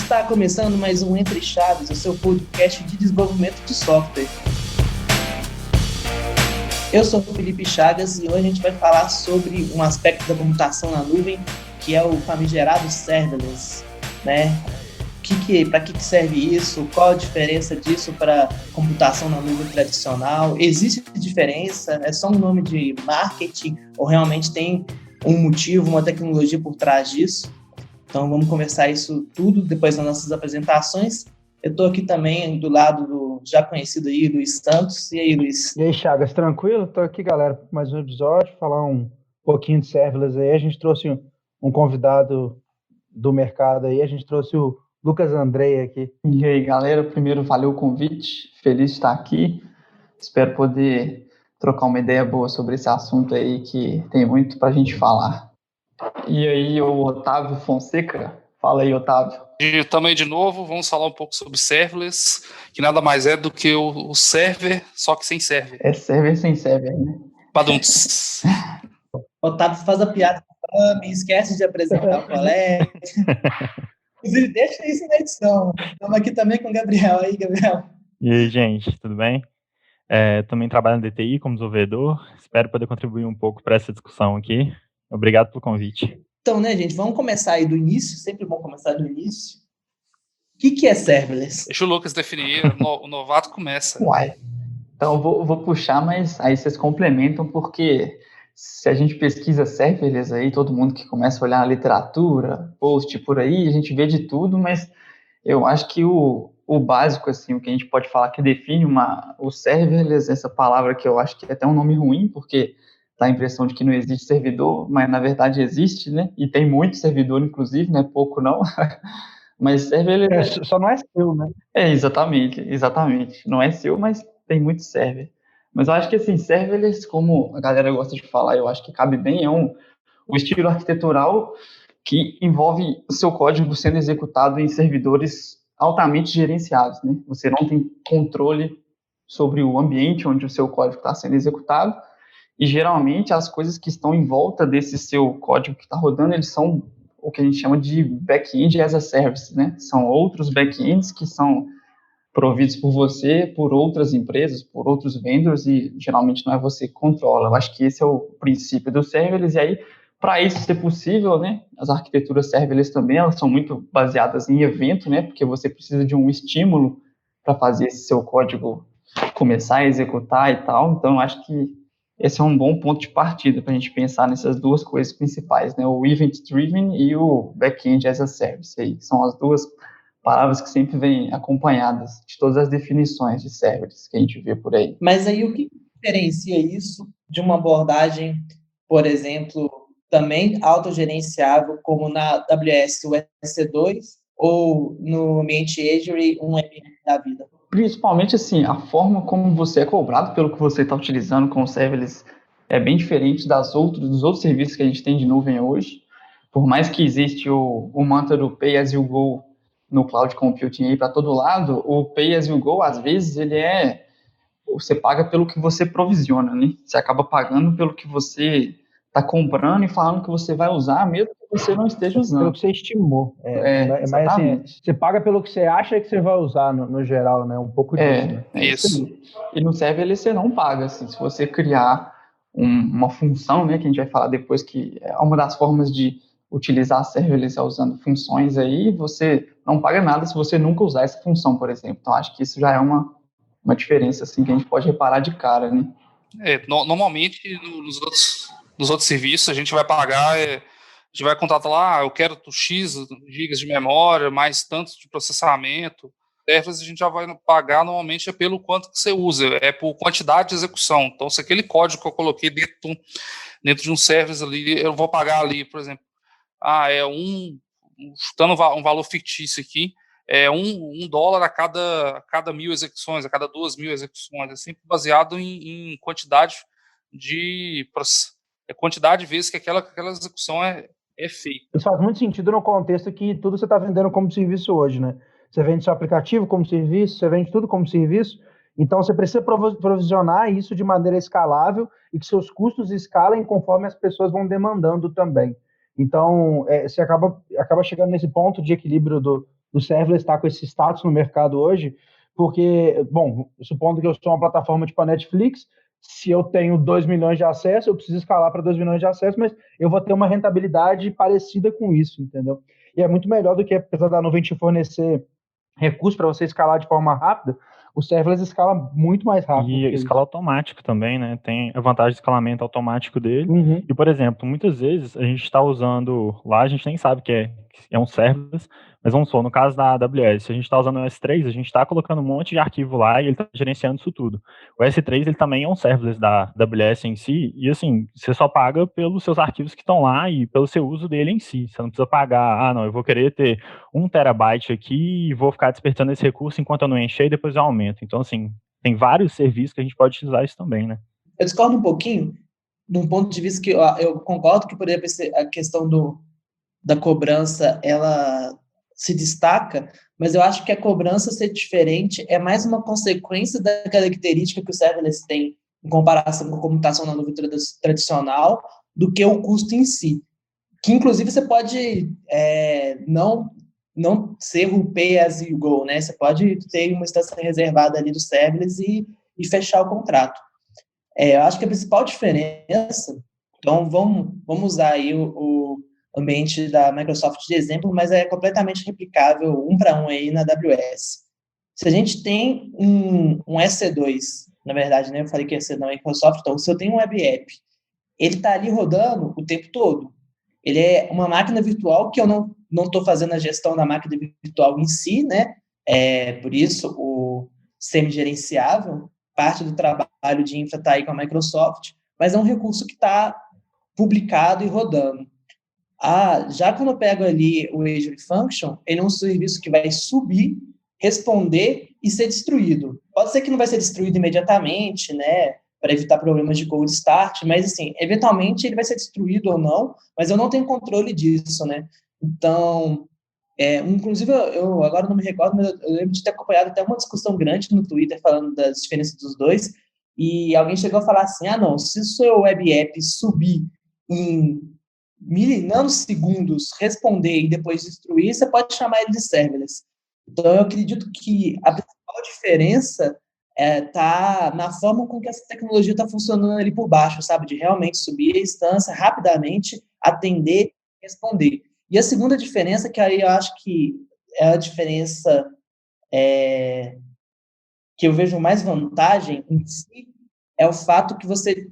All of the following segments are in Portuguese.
Está começando mais um Entre Chaves, o seu podcast de desenvolvimento de software. Eu sou o Felipe Chagas e hoje a gente vai falar sobre um aspecto da computação na nuvem, que é o famigerado serverless, né? Para que serve isso? Qual a diferença disso para computação na nuvem tradicional? Existe diferença? É só um nome de marketing ou realmente tem um motivo, uma tecnologia por trás disso? Então vamos conversar isso tudo depois das nossas apresentações. Eu estou aqui também do lado do já conhecido aí, Luiz Santos. E aí, Luiz? E aí, Chagas, tranquilo? Estou aqui, galera, mais um episódio, falar um pouquinho de serverless aí. A gente trouxe um convidado do mercado aí, a gente trouxe o Lucas Andrei aqui. E aí, galera, primeiro valeu o convite, feliz de estar aqui. Espero poder trocar uma ideia boa sobre esse assunto aí que tem muito para a gente falar. E aí, o Otávio Fonseca. Fala aí, Otávio. E também, de novo, vamos falar um pouco sobre serverless, que nada mais é do que o server, só que sem server. É server sem server, né? Badunts. Otávio faz a piada e esquece de apresentar o colega. Inclusive, deixa isso na edição. Estamos aqui também com o Gabriel. Aí, Gabriel. E aí, gente, tudo bem? Também trabalho no DTI como desenvolvedor. Espero poder contribuir um pouco para essa discussão aqui. Obrigado pelo convite. Então, né, gente, vamos começar aí do início. Sempre bom começar do início. O que é serverless? Deixa o Lucas definir, o novato começa. Uai. Então, eu vou puxar, mas aí vocês complementam, porque se a gente pesquisa serverless aí, todo mundo que começa a olhar a literatura, post por aí, a gente vê de tudo, mas eu acho que o básico, assim, o que a gente pode falar que define o serverless, essa palavra que eu acho que é até um nome ruim, porque dá a impressão de que não existe servidor, mas na verdade existe, né? E tem muito servidor, inclusive, não é pouco não. Mas serverless... Só não é seu, né? Exatamente. Não é seu, mas tem muito server. Mas eu acho que, assim, serverless, como a galera gosta de falar, eu acho que cabe bem, é um estilo arquitetural que envolve o seu código sendo executado em servidores altamente gerenciados, né? Você não tem controle sobre o ambiente onde o seu código está sendo executado, e geralmente as coisas que estão em volta desse seu código que está rodando, eles são o que a gente chama de back-end as a service, né? São outros back-ends que são providos por você, por outras empresas, por outros vendors, e geralmente não é você que controla. Eu acho que esse é o princípio do serverless, e aí, para isso ser possível, né, as arquiteturas serverless também, elas são muito baseadas em evento, né, porque você precisa de um estímulo para fazer esse seu código começar a executar e tal. Então, eu acho que esse é um bom ponto de partida para a gente pensar nessas duas coisas principais, né, o event-driven e o back-end as a service. Aí são as duas palavras que sempre vêm acompanhadas de todas as definições de serverless que a gente vê por aí. Mas aí o que diferencia isso de uma abordagem, por exemplo, também autogerenciável, como na AWS o EC2 ou no ambiente Azure um EPM da vida? Principalmente, assim, a forma como você é cobrado pelo que você está utilizando com o serverless é bem diferente dos outros serviços que a gente tem de nuvem hoje. Por mais que existe o mantra do Pay as you go no cloud computing aí para todo lado, o Pay as you go, às vezes, você paga pelo que você provisiona, né? Você acaba pagando pelo que você está comprando e falando que você vai usar, mesmo que você não esteja usando. Pelo que você estimou. Mas assim, você paga pelo que você acha que você vai usar no geral, né? Um pouco disso. Né? Isso. E no serverless você não paga, assim, se você criar uma função, né, que a gente vai falar depois, que é uma das formas de utilizar serverless usando funções aí, você não paga nada se você nunca usar essa função, por exemplo. Então, acho que isso já é uma diferença, assim, que a gente pode reparar de cara, né? Normalmente, nos outros serviços, a gente vai pagar, a gente vai contratar lá, eu quero X gigas de memória, mais tanto de processamento. Serverless a gente já vai pagar, normalmente, pelo quanto que você usa, é por quantidade de execução. Então, se aquele código que eu coloquei dentro de um serverless ali, eu vou pagar ali, por exemplo, chutando um valor fictício aqui, $1 a cada 1.000 execuções, a cada 2.000 execuções, é sempre baseado em quantidade de vezes que aquela execução é feita. Isso faz muito sentido no contexto que tudo você está vendendo como serviço hoje, né? Você vende seu aplicativo como serviço, você vende tudo como serviço, então você precisa provisionar isso de maneira escalável e que seus custos escalem conforme as pessoas vão demandando também. Então, você acaba chegando nesse ponto de equilíbrio do serverless estar com esse status no mercado hoje, porque, bom, supondo que eu sou uma plataforma tipo a Netflix, se eu tenho 2 milhões de acessos, eu preciso escalar para 2 milhões de acessos, mas eu vou ter uma rentabilidade parecida com isso, entendeu? E é muito melhor do que, apesar da nuvem te fornecer recursos para você escalar de forma rápida, o serverless escala muito mais rápido. E escala automático também, né? Tem a vantagem de escalamento automático dele. Uhum. E, por exemplo, muitas vezes a gente está usando lá, a gente nem sabe que é um serverless, mas vamos supor, no caso da AWS, a gente está usando o S3, a gente está colocando um monte de arquivo lá e ele está gerenciando isso tudo. O S3, ele também é um serverless da AWS em si, e assim, você só paga pelos seus arquivos que estão lá e pelo seu uso dele em si. Você não precisa pagar, não, eu vou querer ter 1 terabyte aqui e vou ficar despertando esse recurso enquanto eu não encher e depois eu aumento. Então, assim, tem vários serviços que a gente pode utilizar isso também, né? Eu discordo um pouquinho, de um ponto de vista que eu concordo que poderia ser a questão da cobrança, ela se destaca, mas eu acho que a cobrança ser diferente é mais uma consequência da característica que o serverless tem em comparação com a computação na nuvem tradicional, do que o custo em si. Que, inclusive, você pode não ser o pay as you go, né? Você pode ter uma instância reservada ali do serverless e fechar o contrato. Eu acho que a principal diferença, então vamos usar aí o ambiente da Microsoft de exemplo, mas é completamente replicável 1 para 1 aí na AWS. Se a gente tem um EC2, na verdade, né? Eu falei que EC não é Microsoft, então se eu tenho um web app, ele está ali rodando o tempo todo. Ele é uma máquina virtual que eu não estou fazendo a gestão da máquina virtual em si, né? Por isso, o semi-gerenciável, parte do trabalho de infra está aí com a Microsoft, mas é um recurso que está publicado e rodando. Já quando eu pego ali o Azure Function, ele é um serviço que vai subir, responder e ser destruído. Pode ser que não vai ser destruído imediatamente, né? Para evitar problemas de cold start, mas, assim, eventualmente ele vai ser destruído ou não, mas eu não tenho controle disso, né? Então, inclusive, eu agora não me recordo, mas eu lembro de ter acompanhado até uma discussão grande no Twitter falando das diferenças dos dois, e alguém chegou a falar assim, não, se o seu web app subir em nanosegundos, responder e depois destruir, você pode chamar ele de serverless. Então, eu acredito que a principal diferença tá na forma com que essa tecnologia está funcionando ali por baixo, sabe? De realmente subir a instância rapidamente, atender e responder. E a segunda diferença, que aí eu acho que é a diferença que eu vejo mais vantagem em si, é o fato que você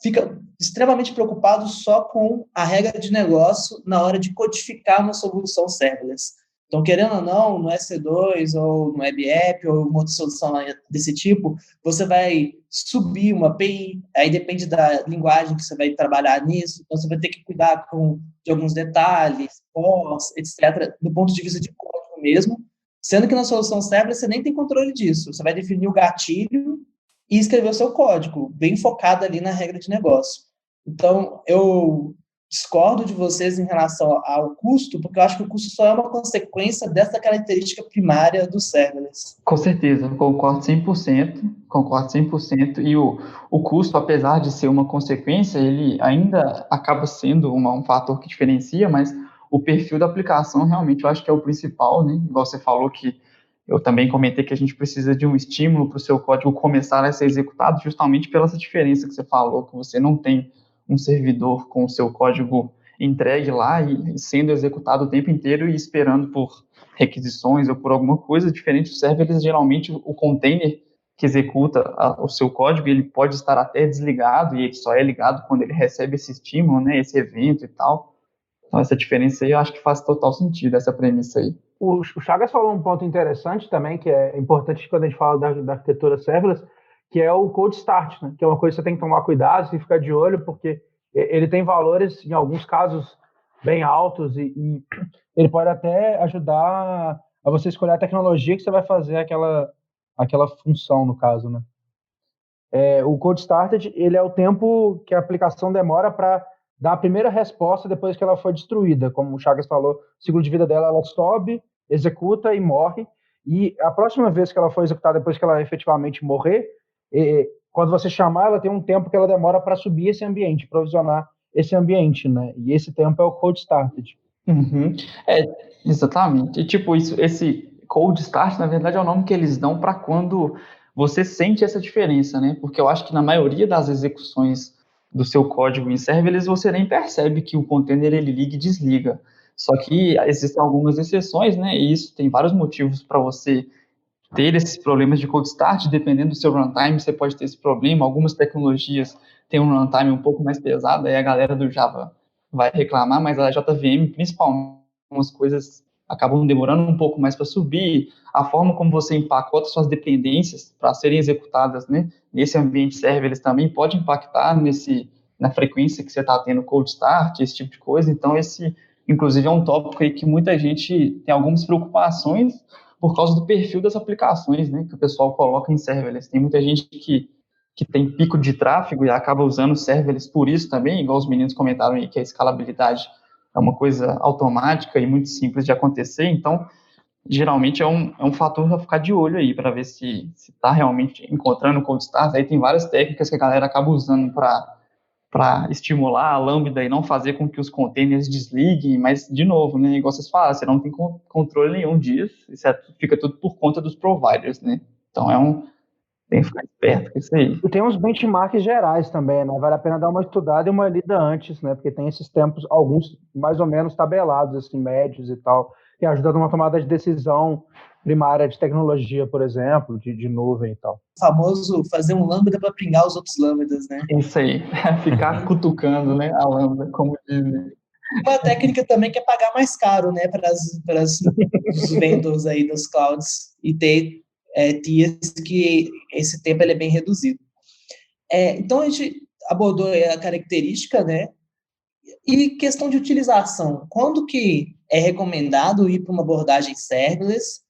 fica extremamente preocupado só com a regra de negócio na hora de codificar uma solução serverless. Então, querendo ou não, no EC2 ou no web app ou uma outra solução desse tipo, você vai subir uma API, aí depende da linguagem que você vai trabalhar nisso, então você vai ter que cuidar de alguns detalhes, pós, etc., do ponto de vista de código mesmo, sendo que na solução serverless você nem tem controle disso, você vai definir o gatilho e escrever o seu código, bem focado ali na regra de negócio. Então, eu discordo de vocês em relação ao custo, porque eu acho que o custo só é uma consequência dessa característica primária do serverless. Com certeza, concordo 100%, e o custo, apesar de ser uma consequência, ele ainda acaba sendo um fator que diferencia, mas o perfil da aplicação realmente eu acho que é o principal, né? Igual você falou que eu também comentei que a gente precisa de um estímulo para o seu código começar a ser executado, justamente pela essa diferença que você falou, que você não tem um servidor com o seu código entregue lá e sendo executado o tempo inteiro e esperando por requisições ou por alguma coisa diferente do serverless. Geralmente o container que executa o seu código, ele pode estar até desligado e ele só é ligado quando ele recebe esse estímulo, né, esse evento e tal. Então essa diferença aí eu acho que faz total sentido, essa premissa aí. O Chagas falou um ponto interessante também, que é importante quando a gente fala da arquitetura serverless, que é o cold start, né? Que é uma coisa que você tem que tomar cuidado, você tem que ficar de olho, porque ele tem valores, em alguns casos, bem altos e ele pode até ajudar a você escolher a tecnologia que você vai fazer aquela função, no caso, né? O cold started, ele é o tempo que a aplicação demora para dar a primeira resposta depois que ela foi destruída. Como o Chagas falou, o ciclo de vida dela, ela sobe, executa e morre, e a próxima vez que ela for executada, depois que ela efetivamente morrer, quando você chamar, ela tem um tempo que ela demora para subir esse ambiente, provisionar esse ambiente, né? E esse tempo é o cold started. Uhum. É, exatamente. E tipo, esse cold start, na verdade, é o nome que eles dão para quando você sente essa diferença, né? Porque eu acho que na maioria das execuções do seu código em serverless, você nem percebe que o container ele liga e desliga. Só que existem algumas exceções, né? E isso tem vários motivos para você ter esses problemas de cold start, dependendo do seu runtime, você pode ter esse problema. Algumas tecnologias têm um runtime um pouco mais pesado, aí a galera do Java vai reclamar, mas a JVM, principalmente, algumas coisas acabam demorando um pouco mais para subir. A forma como você empacota suas dependências para serem executadas, né, nesse ambiente serverless também pode impactar na frequência que você está tendo cold start, esse tipo de coisa. Então, inclusive, é um tópico aí que muita gente tem algumas preocupações por causa do perfil das aplicações, né, que o pessoal coloca em serverless. Tem muita gente que tem pico de tráfego e acaba usando serverless por isso também, igual os meninos comentaram aí, que a escalabilidade é uma coisa automática e muito simples de acontecer, então, geralmente é um fator a ficar de olho aí, para ver se está realmente encontrando cold start. Aí tem várias técnicas que a galera acaba usando para estimular a Lambda e não fazer com que os containers desliguem, mas, de novo, né, igual vocês falaram, você não tem controle nenhum disso, fica tudo por conta dos providers, né? Então tem que ficar esperto com isso aí. E tem uns benchmarks gerais também, né? Vale a pena dar uma estudada e uma lida antes, né? Porque tem esses tempos, alguns mais ou menos tabelados, assim, médios e tal, que ajudam numa tomada de decisão primária de tecnologia, por exemplo, de nuvem e tal. O famoso fazer um lambda para pringar os outros lambdas, né? Isso aí, ficar cutucando, né, a Lambda, como dizem. Uma técnica também que é pagar mais caro, né, para os vendors aí dos clouds e ter tiers que esse tempo ele é bem reduzido. Então, a gente abordou a característica, né, e questão de utilização. Quando que é recomendado ir para uma abordagem serverless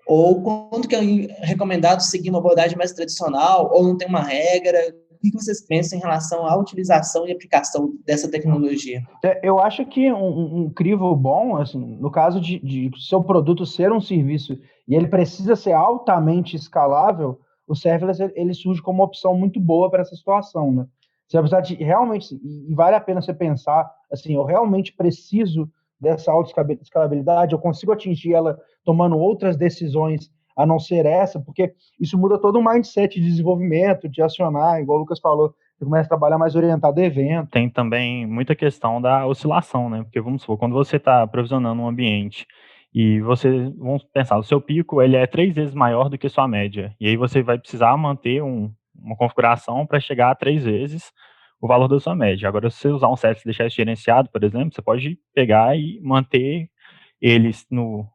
ou quando que é recomendado seguir uma abordagem mais tradicional ou não tem uma regra? O que vocês pensam em relação à utilização e aplicação dessa tecnologia? Eu acho que um crivo bom, assim, no caso de seu produto ser um serviço e ele precisa ser altamente escalável, o serverless ele surge como uma opção muito boa para essa situação, né? Você vai precisar de realmente, e vale a pena você pensar, assim, eu realmente preciso dessa alta escalabilidade, eu consigo atingir ela tomando outras decisões a não ser essa, porque isso muda todo o mindset de desenvolvimento, de acionar, igual o Lucas falou, você começa a trabalhar mais orientado a evento. Tem também muita questão da oscilação, né? Porque, vamos supor, quando você está provisionando um ambiente e vamos pensar, o seu pico ele é 3 vezes maior do que sua média, e aí você vai precisar manter uma configuração para chegar a 3 vezes o valor da sua média. Agora, se você usar um set e deixar isso gerenciado, por exemplo, você pode pegar e manter eles no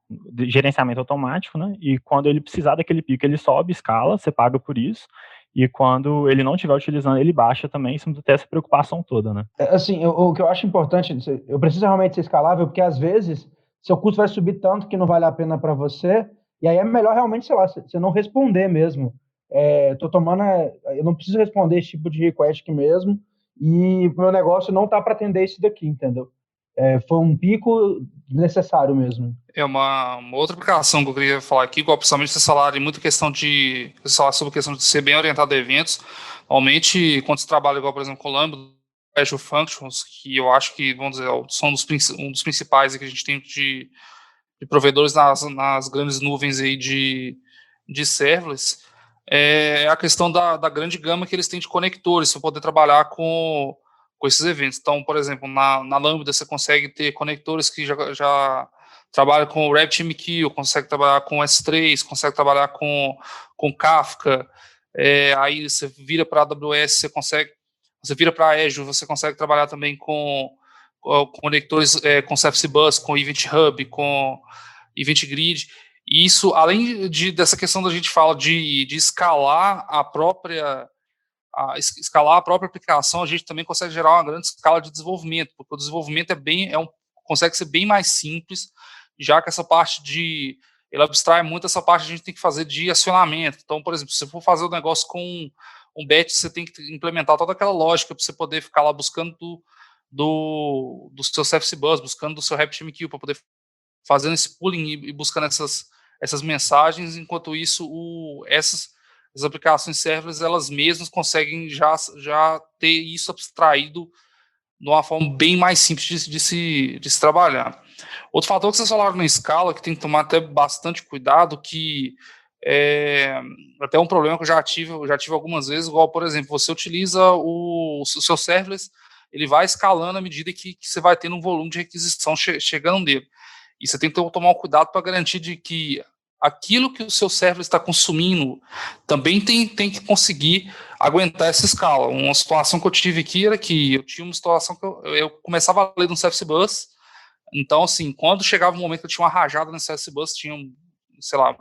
gerenciamento automático, né? E quando ele precisar daquele pico, ele sobe, escala, você paga por isso. E quando ele não estiver utilizando, ele baixa também, sem ter essa preocupação toda, né? Assim, o que eu acho importante, eu preciso realmente ser escalável, porque às vezes seu custo vai subir tanto que não vale a pena para você, e aí é melhor realmente, sei lá, você não responder mesmo. Eu não preciso responder esse tipo de request aqui mesmo, e o meu negócio não tá para atender isso daqui, entendeu? Foi um pico necessário mesmo. É uma outra aplicação que eu queria falar aqui, igual principalmente vocês falaram muito vocês falaram sobre a questão de ser bem orientado a eventos. Normalmente, quando você trabalha igual, por exemplo, com Lambda, Azure Functions, que eu acho que, vamos dizer, são um dos principais que a gente tem de provedores nas grandes nuvens aí de serverless, é a questão da grande gama que eles têm de conectores para poder trabalhar com esses eventos. Então, por exemplo, na Lambda você consegue ter conectores que já trabalham com o RabbitMQ, consegue trabalhar com S3, consegue trabalhar com Kafka, aí você vira para a AWS, você vira para a Azure, você consegue trabalhar também com conectores com Service Bus, com Event Hub, com Event Grid. E isso, além dessa questão da gente fala de escalar a própria aplicação, a gente também consegue gerar uma grande escala de desenvolvimento, porque o desenvolvimento consegue ser bem mais simples, já que essa parte ele abstrai muito essa parte que a gente tem que fazer de acionamento. Então, por exemplo, se você for fazer um negócio com um batch, você tem que implementar toda aquela lógica para você poder ficar lá buscando do seu Service Bus, buscando do seu RabbitMQ para poder fazendo esse pooling e buscando essas mensagens. Enquanto isso, essas aplicações serverless, elas mesmas conseguem já ter isso abstraído de uma forma bem mais simples de se trabalhar. Outro fator que vocês falaram na escala, que tem que tomar até bastante cuidado, que até um problema que eu já tive algumas vezes, igual, por exemplo, você utiliza o seu serverless, ele vai escalando à medida que você vai tendo um volume de requisição chegando nele. E você tem que tomar um cuidado para garantir de que aquilo que o seu serverless está consumindo também tem que conseguir aguentar essa escala. Uma situação que eu tive aqui era que eu tinha uma situação que eu começava a ler no CFC Bus, então, assim, quando chegava o momento que eu tinha uma rajada no CFC Bus, tinha, sei lá,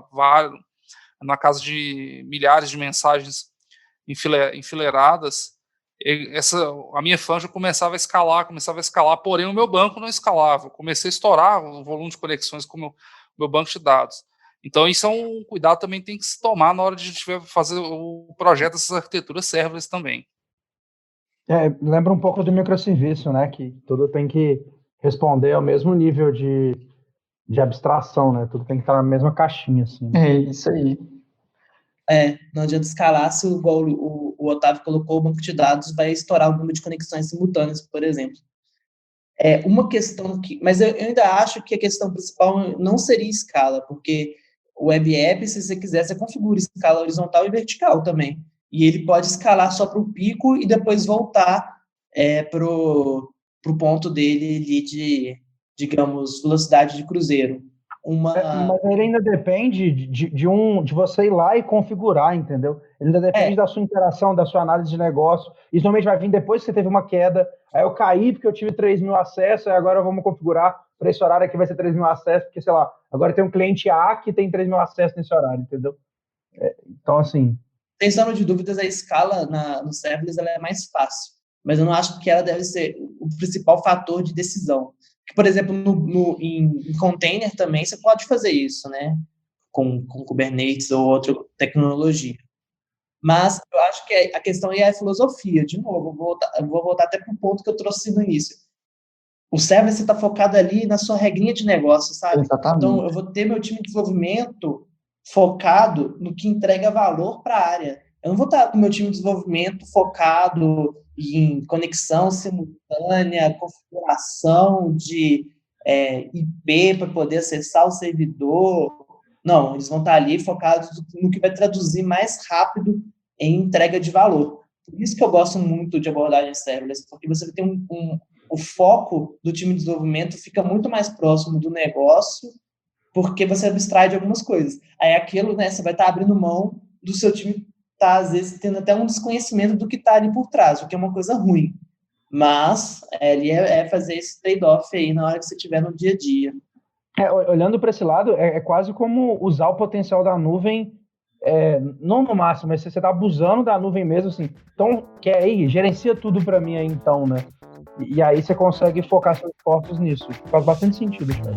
na casa de milhares de mensagens enfileiradas, a minha franja começava a escalar, porém o meu banco não escalava. Eu comecei a estourar o volume de conexões com o meu banco de dados. Então, isso é um cuidado também que tem que se tomar na hora de a gente fazer o projeto dessas arquiteturas serverless também. Lembra um pouco do microserviço, né? Que tudo tem que responder ao mesmo nível de abstração, né? Tudo tem que estar na mesma caixinha, assim. É isso aí. Não adianta escalar se o Otávio colocou o banco de dados, vai estourar o número de conexões simultâneas, por exemplo. Uma questão mas eu ainda acho que a questão principal não seria escala, porque o Web App, se você quiser, você configura escala horizontal e vertical também. E ele pode escalar só para o pico e depois voltar para o ponto dele ali de, digamos, velocidade de cruzeiro. Mas ele ainda depende de você ir lá e configurar, entendeu? Ele ainda depende da sua interação, da sua análise de negócio. Isso normalmente vai vir depois que você teve uma queda. Aí eu caí porque eu tive 3.000 acessos, aí agora vamos configurar para esse horário aqui vai ser 3.000 acessos, porque, sei lá, agora tem um cliente A que tem 3.000 acessos nesse horário, entendeu? Então, assim... Sem sombra de dúvidas, a escala no serverless ela é mais fácil, mas eu não acho que ela deve ser o principal fator de decisão. Por exemplo, em container também você pode fazer isso, né? Com Kubernetes ou outra tecnologia. Mas eu acho que a questão é a filosofia. De novo, eu vou voltar até para o ponto que eu trouxe no início. O serverless está focado ali na sua regrinha de negócio, sabe? Exatamente. Então, eu vou ter meu time de desenvolvimento focado no que entrega valor para a área. Eu não vou estar com o meu time de desenvolvimento focado em conexão simultânea, configuração de IP para poder acessar o servidor. Não, eles vão estar ali focados no que vai traduzir mais rápido em entrega de valor. Por isso que eu gosto muito de abordagem serverless, porque você tem o foco do time de desenvolvimento fica muito mais próximo do negócio, porque você abstrai de algumas coisas. Aí aquilo, né, você vai estar abrindo mão do seu time tá, às vezes, tendo até um desconhecimento do que está ali por trás, o que é uma coisa ruim. Mas ele fazer esse trade-off aí na hora que você estiver no dia a dia. Olhando para esse lado, é quase como usar o potencial da nuvem, não no máximo, mas você está abusando da nuvem mesmo, assim. Então, quer aí, gerencia tudo para mim aí, então, né? E aí você consegue focar seus esforços nisso. Faz bastante sentido, cara.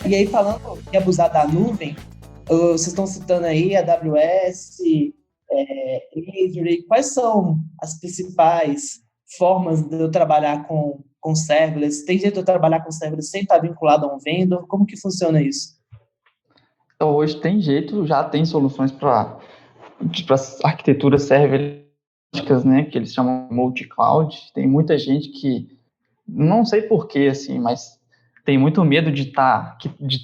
E aí, falando em abusar da nuvem, vocês estão citando aí a AWS, Azure, quais são as principais formas de eu trabalhar com serverless? Tem jeito de eu trabalhar com serverless sem estar vinculado a um vendor? Como que funciona isso? Então, hoje tem jeito, já tem soluções para arquiteturas serverless, né, que eles chamam multi-cloud. Tem muita gente que, não sei porquê, assim, mas tem muito medo de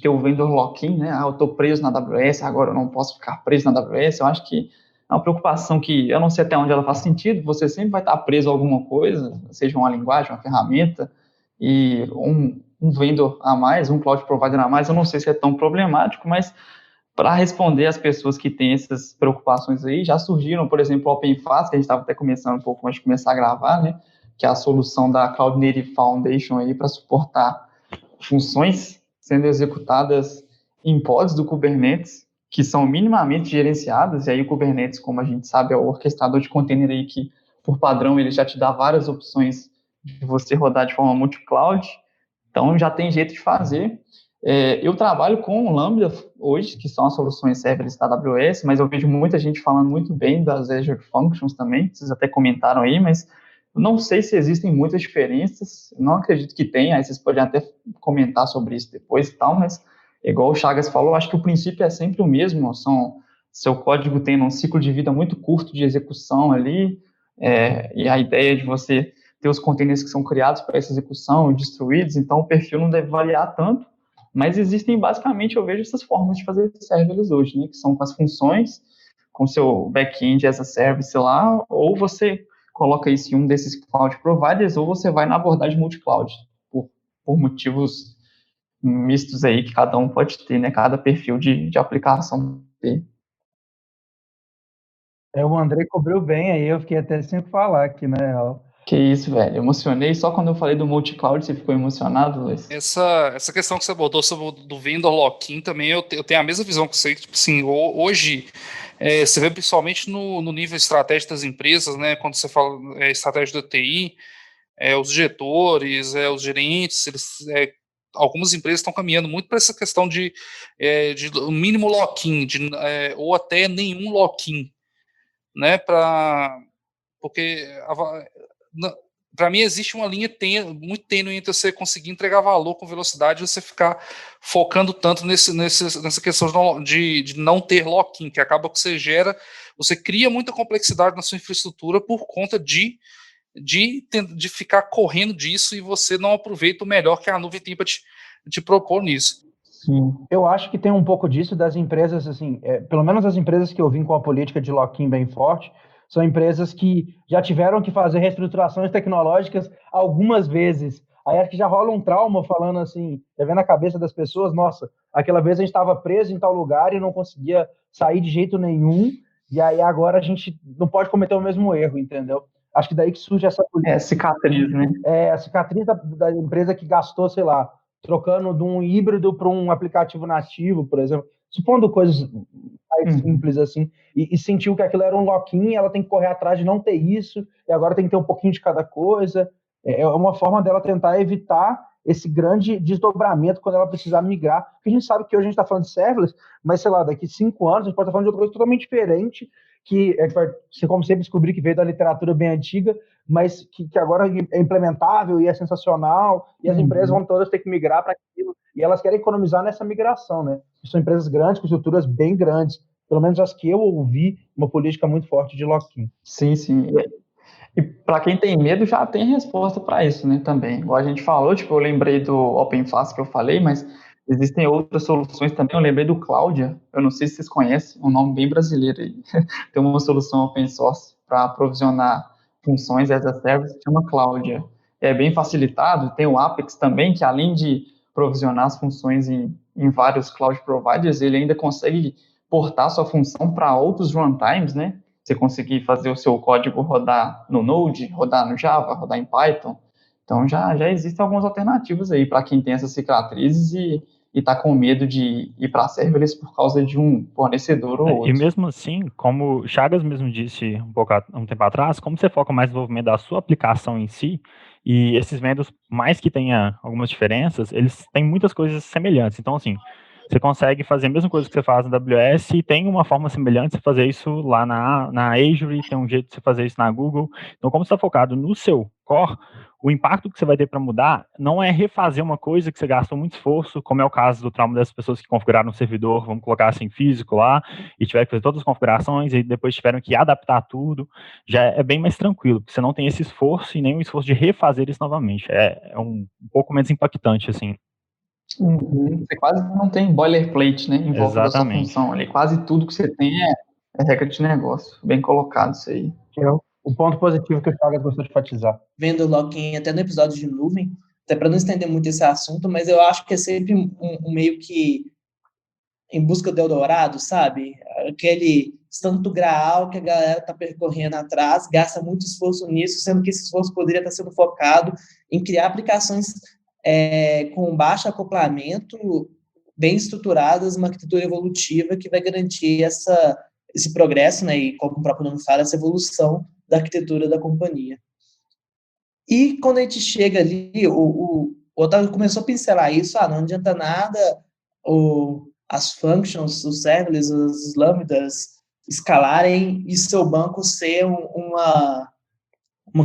ter o vendor lock-in, né? Eu estou preso na AWS, agora eu não posso ficar preso na AWS. Eu acho que é uma preocupação que eu não sei até onde ela faz sentido. Você sempre vai estar preso a alguma coisa, seja uma linguagem, uma ferramenta, e um vendor a mais, um cloud provider a mais, eu não sei se é tão problemático, mas para responder às pessoas que têm essas preocupações aí, já surgiram, por exemplo, o OpenFaaS, que a gente estava até começando um pouco antes de começar a gravar, né? Que é a solução da Cloud Native Foundation aí para suportar funções sendo executadas em pods do Kubernetes, que são minimamente gerenciadas, e aí o Kubernetes, como a gente sabe, é o orquestrador de container aí que, por padrão, ele já te dá várias opções de você rodar de forma multi-cloud, então já tem jeito de fazer. Eu trabalho com o Lambda hoje, que são as soluções serverless da AWS, mas eu vejo muita gente falando muito bem das Azure Functions também, vocês até comentaram aí, mas não sei se existem muitas diferenças, não acredito que tenha, aí vocês podem até comentar sobre isso depois e tal, mas igual o Chagas falou, acho que o princípio é sempre o mesmo, seu código tem um ciclo de vida muito curto de execução ali, E a ideia de você ter os containers que são criados para essa execução, distribuídos, então o perfil não deve variar tanto, mas existem basicamente, eu vejo essas formas de fazer serverless hoje, né, que são com as funções, com seu back-end as a service lá, ou você coloca isso em um desses cloud providers, ou você vai na abordagem multi-cloud, por motivos mistos aí que cada um pode ter, né, cada perfil de aplicação ter. O André cobriu bem aí, eu fiquei até sem falar aqui, né? Que isso, velho. Emocionei. Só quando eu falei do multi-cloud, você ficou emocionado, Luiz? Essa questão que você abordou sobre do vendor lock-in também, eu tenho a mesma visão que você. Tipo assim, hoje, você vê principalmente no nível estratégico das empresas, né? Quando você fala estratégia do TI, os diretores, os gerentes, algumas empresas estão caminhando muito para essa questão de mínimo lock-in, ou até nenhum lock-in, né? Porque para mim existe uma linha muito tênue entre você conseguir entregar valor com velocidade e você ficar focando tanto nessa questão de não ter lock-in, que acaba que você cria muita complexidade na sua infraestrutura por conta de ficar correndo disso e você não aproveita o melhor que a nuvem tem para te propor nisso. Sim. Eu acho que tem um pouco disso das empresas, assim, pelo menos as empresas que eu vim com a política de lock-in bem forte, são empresas que já tiveram que fazer reestruturações tecnológicas algumas vezes. Aí acho que já rola um trauma falando assim, já vendo a cabeça das pessoas, nossa, aquela vez a gente estava preso em tal lugar e não conseguia sair de jeito nenhum, e aí agora a gente não pode cometer o mesmo erro, entendeu? Acho que daí que surge essa política. Cicatriz, né? A cicatriz da empresa que gastou, sei lá, trocando de um híbrido para um aplicativo nativo, por exemplo, supondo coisas mais simples assim, e sentiu que aquilo era um lock-in, ela tem que correr atrás de não ter isso, e agora tem que ter um pouquinho de cada coisa. É uma forma dela tentar evitar esse grande desdobramento quando ela precisar migrar, porque a gente sabe que hoje a gente está falando de serverless, mas sei lá, daqui 5 anos a gente pode estar falando de outra coisa totalmente diferente, que a gente vai, como sempre, descobrir que veio da literatura bem antiga, mas que agora é implementável e é sensacional, e as empresas vão todas ter que migrar para aquilo, e elas querem economizar nessa migração, né? São empresas grandes, com estruturas bem grandes, pelo menos as que eu ouvi, uma política muito forte de lock-in. Sim, sim. E para quem tem medo, já tem resposta para isso, né, também. Igual a gente falou, tipo, eu lembrei do OpenFaaS que eu falei, mas existem outras soluções também. Eu lembrei do Cláudia, eu não sei se vocês conhecem, um nome bem brasileiro aí. Tem uma solução open source para aprovisionar funções as a service, que chama Cláudia. É bem facilitado. Tem o Apex também, que além de provisionar as funções em vários cloud providers, ele ainda consegue portar sua função para outros runtimes, né? Você conseguir fazer o seu código rodar no Node, rodar no Java, rodar em Python. Então, já existem algumas alternativas aí para quem tem essas cicatrizes e está com medo de ir para serverless por causa de um fornecedor ou outro. E mesmo assim, como o Chagas mesmo disse um tempo atrás, como você foca mais no desenvolvimento da sua aplicação em si, e esses vendors, mais que tenha algumas diferenças, eles têm muitas coisas semelhantes. Então, assim, você consegue fazer a mesma coisa que você faz na AWS e tem uma forma semelhante de você fazer isso lá na Azure, tem um jeito de você fazer isso na Google. Então, como você está focado no seu core, o impacto que você vai ter para mudar não é refazer uma coisa que você gastou muito esforço, como é o caso do trauma das pessoas que configuraram um servidor, vamos colocar assim, físico lá, e tiveram que fazer todas as configurações, e depois tiveram que adaptar tudo. Já é bem mais tranquilo, porque você não tem esse esforço e nem o esforço de refazer isso novamente. É um pouco menos impactante, assim. Você quase não tem boilerplate, né, em volta da sua função ali. Quase tudo que você tem é regra de negócio. Bem colocado isso aí. O ponto positivo que o Chagas gostou de enfatizar. Vendo o lock-in até no episódio de nuvem, até para não estender muito esse assunto, mas eu acho que é sempre um meio que em busca do Eldorado, sabe? Aquele santo graal que a galera está percorrendo atrás, gasta muito esforço nisso, sendo que esse esforço poderia estar sendo focado em criar aplicações com baixo acoplamento, bem estruturadas, uma arquitetura evolutiva que vai garantir esse progresso, né, e como o próprio nome fala, essa evolução da arquitetura da companhia. E quando a gente chega ali, o Otávio começou a pincelar isso, não adianta nada as functions, os serverless, as lambdas escalarem e seu banco ser uma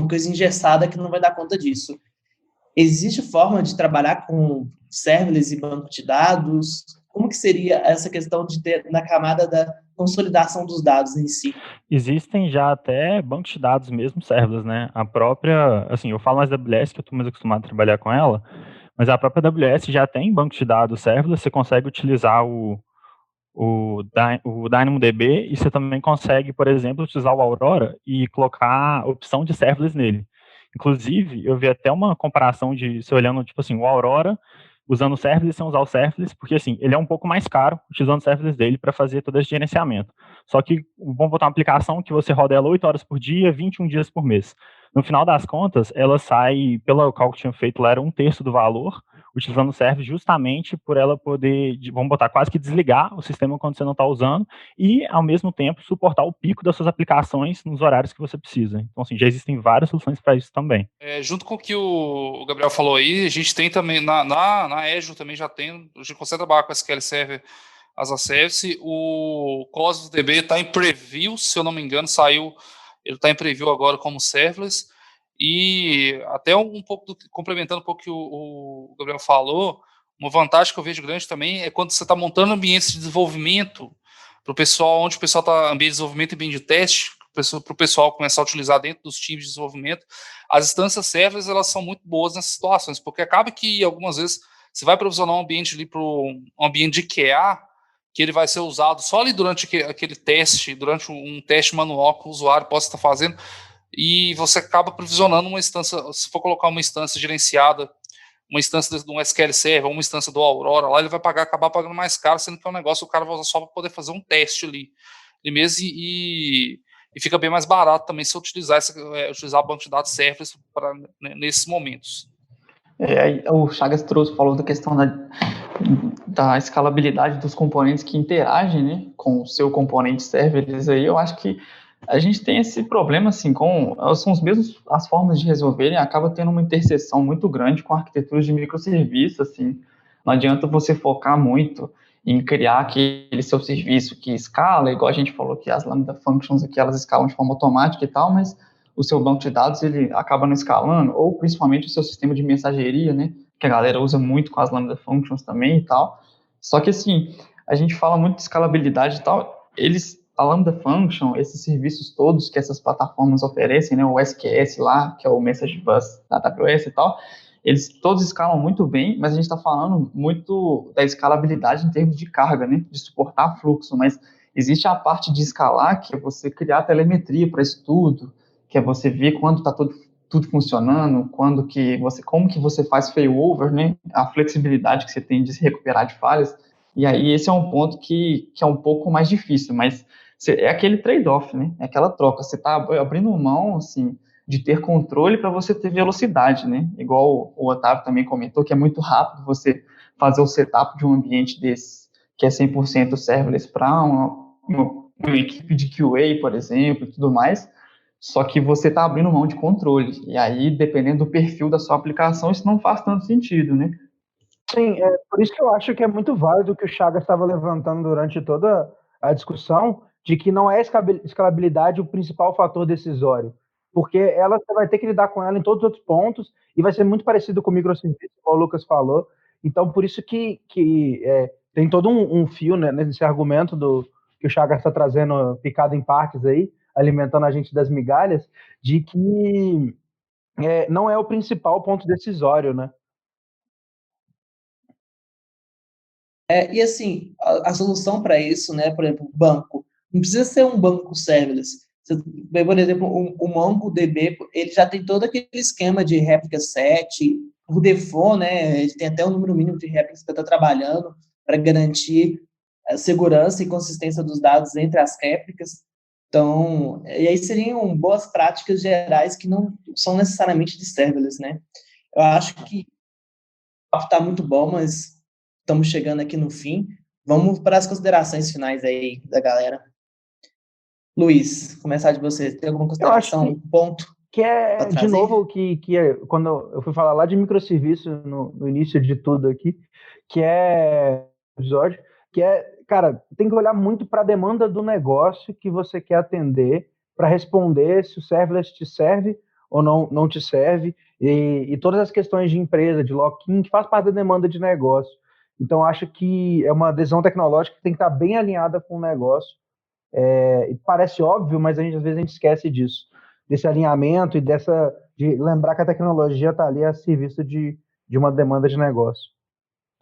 coisa engessada que não vai dar conta disso. Existe forma de trabalhar com serverless e banco de dados? Como que seria essa questão de ter na camada da consolidação dos dados em si? Existem já até bancos de dados mesmo serverless, né? A própria, assim, eu falo mais da AWS, que eu estou mais acostumado a trabalhar com ela, mas a própria AWS já tem banco de dados serverless, você consegue utilizar o DynamoDB e você também consegue, por exemplo, utilizar o Aurora e colocar a opção de serverless nele. Inclusive, eu vi até uma comparação de, se olhando, tipo assim, o Aurora usando o serverless sem usar o serverless, porque assim, ele é um pouco mais caro utilizando o serverless dele para fazer todo esse gerenciamento. Só que vamos botar uma aplicação que você roda ela 8 horas por dia, 21 dias por mês. No final das contas, ela sai, pelo cálculo que tinha feito, lá era 1/3 do valor, utilizando o serverless justamente por ela poder, vamos botar, quase que desligar o sistema quando você não está usando e, ao mesmo tempo, suportar o pico das suas aplicações nos horários que você precisa. Então, assim, já existem várias soluções para isso também. Junto com o que o Gabriel falou aí, a gente tem também, na Azure também já tem, a gente consegue trabalhar com SQL Server as a Service. O Cosmos DB está em preview, se eu não me engano, saiu, ele está em preview agora como serverless. E até um pouco, complementando um pouco o que o Gabriel falou, uma vantagem que eu vejo grande também é quando você está montando ambientes de desenvolvimento para o pessoal, onde o pessoal está ambiente de desenvolvimento e ambiente de teste, para o pessoal começar a utilizar dentro dos times de desenvolvimento. As instâncias serverless, elas são muito boas nessas situações, porque acaba que algumas vezes você vai provisionar um ambiente ali para um ambiente de QA, que ele vai ser usado só ali durante aquele teste, durante um teste manual que o usuário possa estar fazendo, e você acaba provisionando uma instância, se for colocar uma instância gerenciada, uma instância de um SQL Server, uma instância do Aurora, lá ele vai acabar pagando mais caro, sendo que é um negócio que o cara vai usar só para poder fazer um teste ali mesmo, e fica bem mais barato também se utilizar o banco de dados serverless nesses momentos. O Chagas falou da questão da escalabilidade dos componentes que interagem, né, com o seu componente serverless. Aí eu acho que a gente tem esse problema, assim, são as formas de resolverem, acaba tendo uma interseção muito grande com arquiteturas de microserviços, assim. Não adianta você focar muito em criar aquele seu serviço que escala, igual a gente falou que as Lambda Functions aqui, elas escalam de forma automática e tal, mas o seu banco de dados, ele acaba não escalando, ou principalmente o seu sistema de mensageria, né, que a galera usa muito com as Lambda Functions também e tal. Só que, assim, a gente fala muito de escalabilidade e tal, a Lambda Function, esses serviços todos que essas plataformas oferecem, né, o SQS lá, que é o Message Bus da AWS e tal, eles todos escalam muito bem, mas a gente está falando muito da escalabilidade em termos de carga, né, de suportar fluxo, mas existe a parte de escalar, que é você criar telemetria para isso tudo, que é você ver quando está tudo funcionando, como que você faz failover, né, a flexibilidade que você tem de se recuperar de falhas, e aí esse é um ponto que é um pouco mais difícil, mas é aquele trade-off, né? É aquela troca. Você está abrindo mão, assim, de ter controle para você ter velocidade, né? Igual o Otávio também comentou, que é muito rápido você fazer o setup de um ambiente desse, que é 100% serverless para uma equipe de QA, por exemplo, e tudo mais. Só que você está abrindo mão de controle. E aí, dependendo do perfil da sua aplicação, isso não faz tanto sentido, né? Sim, por isso que eu acho que é muito válido o que o Chagas estava levantando durante toda a discussão, de que não é escalabilidade o principal fator decisório, porque você vai ter que lidar com ela em todos os outros pontos, e vai ser muito parecido com o microserviço, como o Lucas falou. Então, por isso que tem todo um fio, né, nesse argumento que o Chagas está trazendo, picado em partes aí, alimentando a gente das migalhas, de que não é o principal ponto decisório, né? E assim, a solução para isso, né, por exemplo, banco, não precisa ser um banco serverless. Você, por exemplo, o MongoDB, ele já tem todo aquele esquema de réplica set, o default, né, ele tem até o número mínimo de réplicas que está trabalhando para garantir a segurança e consistência dos dados entre as réplicas. Então, e aí seriam boas práticas gerais que não são necessariamente de serverless, né? Eu acho que o papo está muito bom, mas estamos chegando aqui no fim. Vamos para as considerações finais aí da galera. Luiz, começar de você. Tem alguma consideração, um ponto? Que de novo, quando eu fui falar lá de microserviço no início de tudo aqui, que é episódio, cara, tem que olhar muito para a demanda do negócio que você quer atender para responder se o serverless te serve ou não te serve, e todas as questões de empresa, de lock-in, que faz parte da demanda de negócio. Então, acho que é uma decisão tecnológica que tem que estar bem alinhada com o negócio. Parece óbvio, mas às vezes a gente esquece disso, desse alinhamento e de lembrar que a tecnologia está ali a serviço de uma demanda de negócio.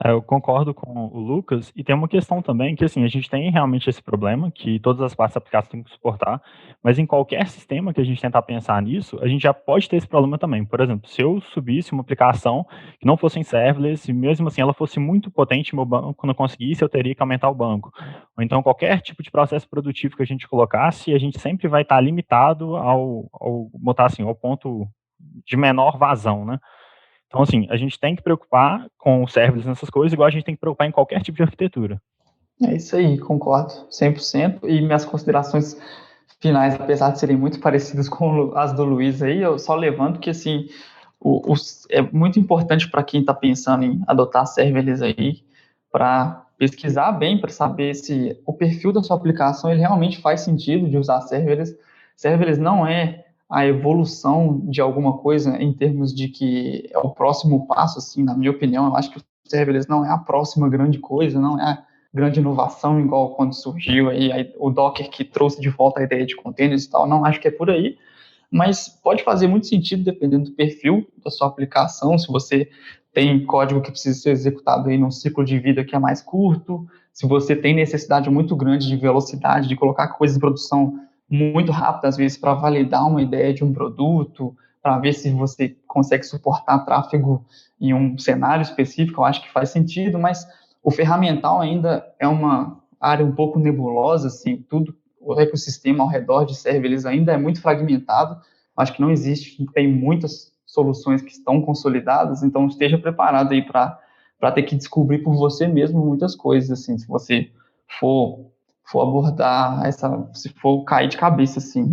Eu concordo com o Lucas, e tem uma questão também que, assim, a gente tem realmente esse problema, que todas as partes da aplicação têm que suportar, mas em qualquer sistema que a gente tentar pensar nisso, a gente já pode ter esse problema também. Por exemplo, se eu subisse uma aplicação que não fosse em serverless, e mesmo assim ela fosse muito potente, meu banco não conseguisse, eu teria que aumentar o banco. Ou então, qualquer tipo de processo produtivo que a gente colocasse, a gente sempre vai estar limitado botar assim, ao ponto de menor vazão, né? Então, assim, a gente tem que preocupar com o serverless nessas coisas, igual a gente tem que preocupar em qualquer tipo de arquitetura. É isso aí, concordo 100%. E minhas considerações finais, apesar de serem muito parecidas com as do Luiz aí, eu só levanto que, assim, é muito importante para quem está pensando em adotar serverless aí, para pesquisar bem, para saber se o perfil da sua aplicação ele realmente faz sentido de usar serverless. Serverless não é a evolução de alguma coisa em termos de que é o próximo passo, assim, na minha opinião. Eu acho que o serverless não é a próxima grande coisa, não é a grande inovação, igual quando surgiu aí o Docker que trouxe de volta a ideia de containers e tal. Não acho que é por aí, mas pode fazer muito sentido dependendo do perfil da sua aplicação. Se você tem código que precisa ser executado aí num ciclo de vida que é mais curto, se você tem necessidade muito grande de velocidade, de colocar coisas em produção muito rápido, às vezes, para validar uma ideia de um produto, para ver se você consegue suportar tráfego em um cenário específico, eu acho que faz sentido, mas o ferramental ainda é uma área um pouco nebulosa, assim, tudo, o ecossistema ao redor de serverless ainda é muito fragmentado, acho que não existe, tem muitas soluções que estão consolidadas, então esteja preparado aí para ter que descobrir por você mesmo muitas coisas, assim, se você for abordar se for cair de cabeça, assim,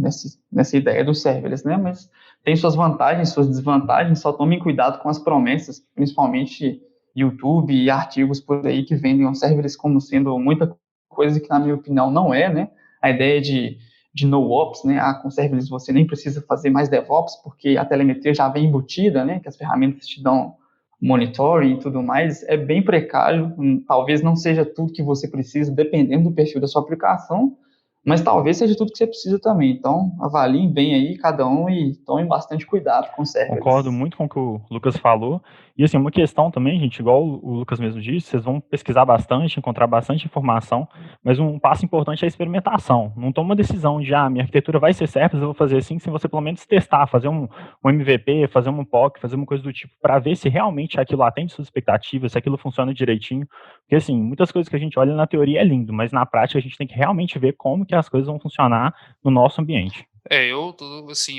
nessa ideia do serverless, né, mas tem suas vantagens, suas desvantagens, só tomem cuidado com as promessas, principalmente YouTube e artigos por aí que vendem o serverless como sendo muita coisa que, na minha opinião, não é, né, a ideia de NoOps, né, com serverless você nem precisa fazer mais DevOps, porque a telemetria já vem embutida, né, que as ferramentas te dão monitoring e tudo mais, é bem precário, talvez não seja tudo que você precisa, dependendo do perfil da sua aplicação, mas talvez seja tudo que você precisa também. Então, avaliem bem aí cada um e tomem bastante cuidado com o serverless. Concordo muito com o que o Lucas falou. E, assim, uma questão também, gente, igual o Lucas mesmo disse, vocês vão pesquisar bastante, encontrar bastante informação, mas um passo importante é a experimentação. Não toma uma decisão de, minha arquitetura vai ser serverless, eu vou fazer assim, sem você pelo menos testar, fazer um MVP, fazer um POC, fazer uma coisa do tipo, para ver se realmente aquilo atende suas expectativas, se aquilo funciona direitinho. Porque, assim, muitas coisas que a gente olha na teoria é lindo, mas na prática a gente tem que realmente ver como que as coisas vão funcionar no nosso ambiente. Eu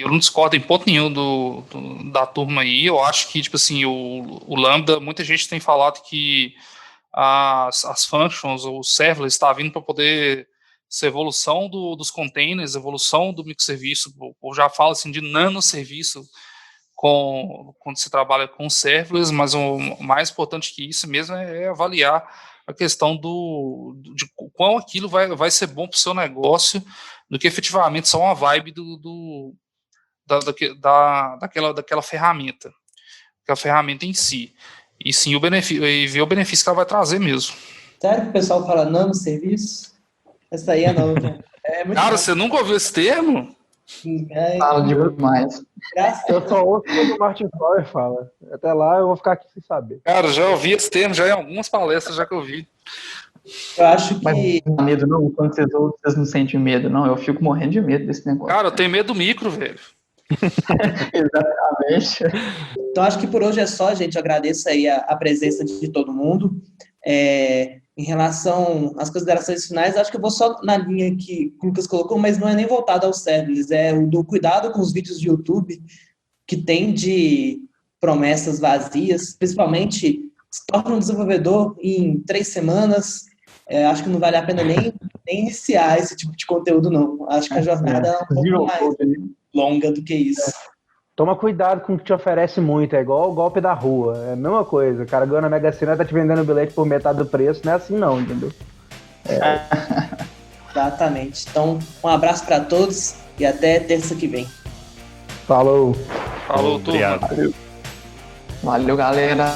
não discordo em ponto nenhum da turma aí. Eu acho que, tipo assim, o Lambda, muita gente tem falado que as functions, o serverless está vindo para poder ser evolução dos containers, evolução do microserviço. Eu já falo assim de nanoserviço quando se trabalha com serverless, mas o mais importante que isso mesmo é avaliar a questão de quão aquilo vai ser bom para o seu negócio, do que efetivamente só uma vibe daquela ferramenta, daquela ferramenta em si. E sim e ver o benefício que ela vai trazer mesmo. Sério que o pessoal fala nanoserviço? Essa aí é nova. Cara, você nunca ouviu esse termo? Fala demais. Eu só ouço quando o Martin Fowler fala. Até lá eu vou ficar aqui sem saber. Cara, já ouvi esse termo já em algumas palestras já que eu vi. Eu acho que... Mas não dá medo não? Quando vocês ouvem, vocês não sentem medo, não? Eu fico morrendo de medo desse negócio. Cara, eu tenho medo do micro, velho. Exatamente. Então acho que por hoje é só, gente. Eu agradeço aí a presença de todo mundo. Em relação às considerações finais, acho que eu vou só na linha que o Lucas colocou, mas não é nem voltado aos serverless, é o do cuidado com os vídeos de YouTube que tem de promessas vazias, principalmente se torna um desenvolvedor em 3 semanas. Acho que não vale a pena nem iniciar esse tipo de conteúdo, não. Acho que a jornada é um pouco mais longa do que isso. Toma cuidado com o que te oferece muito, é igual o golpe da rua, é a mesma coisa. O cara ganhou na Mega Sena, tá te vendendo o bilhete por metade do preço, não é assim não, entendeu? Exatamente. Então, um abraço para todos e até terça que vem. Falou. Falou, turma. Obrigado. Valeu, galera.